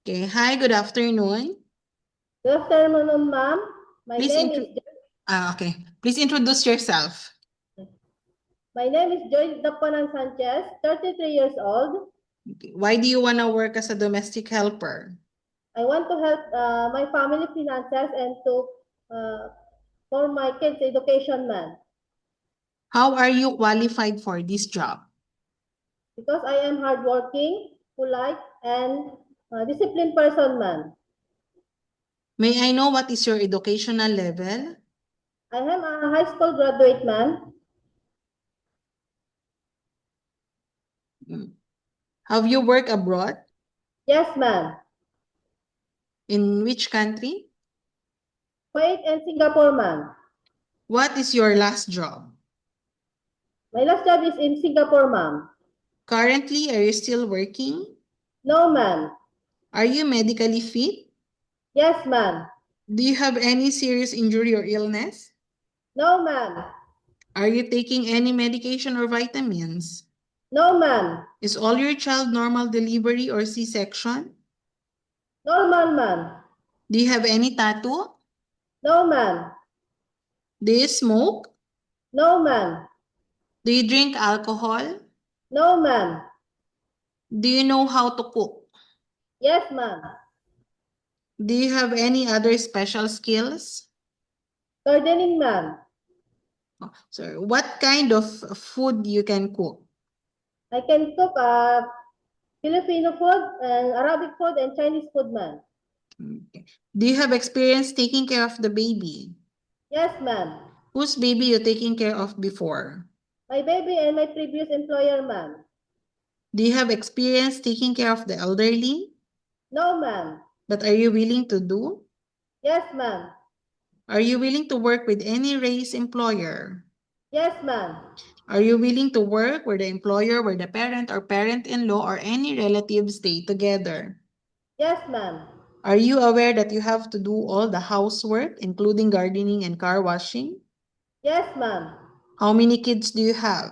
Okay. Hi, good afternoon. Good afternoon, ma'am. Please okay. Please introduce yourself. My name is Joy Dapanan Sanchez, 33 years old. Why do you want to work as a domestic helper? I want to help my family finances and to for my kids' education, ma'am. How are you qualified for this job? Because I am hardworking, polite, and disciplined person, ma'am. May I know what is your educational level? I am a high school graduate, ma'am. Have you worked abroad? Yes, ma'am. In which country? Kuwait and Singapore, ma'am. What is your last job? My last job is in Singapore, ma'am. Currently, are you still working? No, ma'am. Are you medically fit? Yes, ma'am. Do you have any serious injury or illness? No, ma'am. Are you taking any medication or vitamins? No, ma'am. Is all your child normal delivery or C-section? Normal, ma'am. Do you have any tattoo? No, ma'am. Do you smoke? No, ma'am. Do you drink alcohol? No, ma'am. Do you know how to cook? Yes, ma'am. Do you have any other special skills? Gardening, ma'am. So, what kind of food you can cook? I can cook Filipino food and Arabic food and Chinese food, ma'am. Okay. Do you have experience taking care of the baby? Yes, ma'am. Whose baby you taking care of before? My baby and my previous employer, ma'am. Do you have experience taking care of the elderly? No, ma'am. But are you willing to do? Yes, ma'am. Are you willing to work with any race employer? Yes, ma'am. Are you willing to work where the employer, where the parent or parent-in-law or any relatives stay together? Yes, ma'am. Are you aware that you have to do all the housework, including gardening and car washing? Yes, ma'am. How many kids do you have?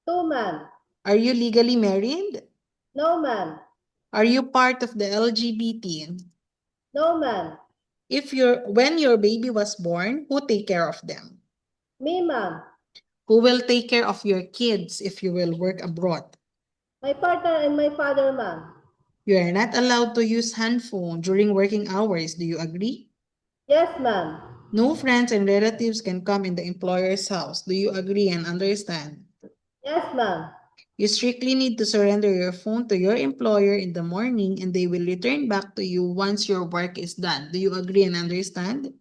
2, ma'am. Are you legally married? No, ma'am. Are you part of the LGBT? No, ma'am. When your baby was born, who take care of them? Me, ma'am. Who will take care of your kids if you will work abroad? My partner and my father, ma'am. You are not allowed to use handphone during working hours. Do you agree? Yes, ma'am. No friends and relatives can come in the employer's house. Do you agree and understand? Yes, ma'am. You strictly need to surrender your phone to your employer in the morning and they will return back to you once your work is done. Do you agree and understand?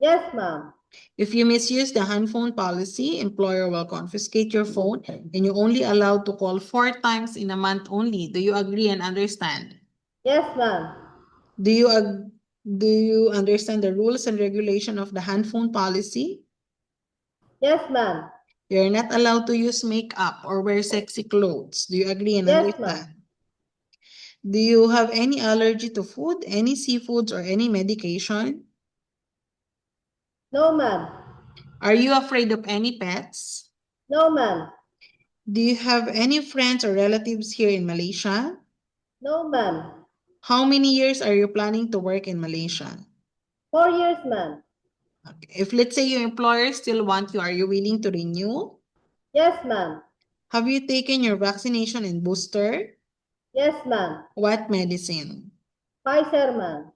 Yes, ma'am. If you misuse the handphone policy, employer will confiscate your phone and you're only allowed to call 4 times in a month only. Do you agree and understand? Yes, ma'am. Do you understand the rules and regulation of the handphone policy? Yes, ma'am. You're not allowed to use makeup or wear sexy clothes. Do you agree and Yes, ma'am. understand? Do you have any allergy to food, any seafoods, or any medication? No, ma'am. Are you afraid of any pets? No, ma'am. Do you have any friends or relatives here in Malaysia? No, ma'am. How many years are you planning to work in Malaysia? 4 years, ma'am. Okay. If let's say your employer still wants you, are you willing to renew? Yes, ma'am. Have you taken your vaccination and booster? Yes, ma'am. What medicine? Pfizer, ma'am.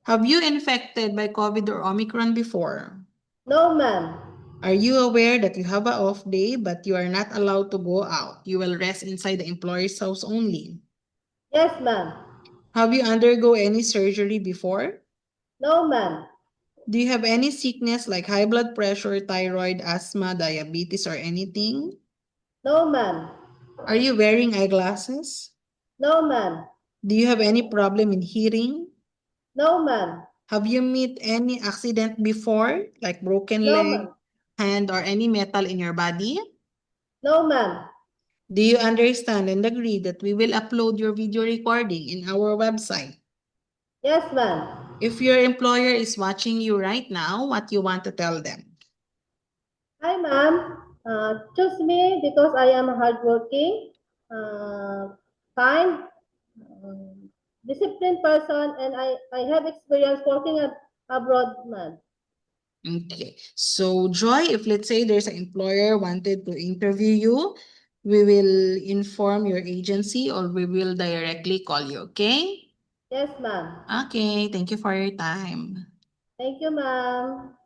Have you infected by COVID or Omicron before? No, ma'am. Are you aware that you have an off day but you are not allowed to go out? You will rest inside the employer's house only. Yes, ma'am. Have you undergo any surgery before? No, ma'am. Do you have any sickness like high blood pressure, thyroid, asthma, diabetes, or anything? No, ma'am. Are you wearing eyeglasses? No, ma'am. Do you have any problem in hearing? No, ma'am. Have you met any accident before, like broken No, leg, ma'am. hand, or any metal in your body? No, ma'am. Do you understand and agree that we will upload your video recording in our website? Yes, ma'am. If your employer is watching you right now, what you want to tell them? Hi, ma'am. Choose me because I am hardworking, kind, disciplined person, and I have experience working abroad, ma'am. Okay, so Joy, if let's say there's an employer wanted to interview you, we will inform your agency or we will directly call you, okay? Yes, ma'am. Okay, thank you for your time. Thank you, ma'am.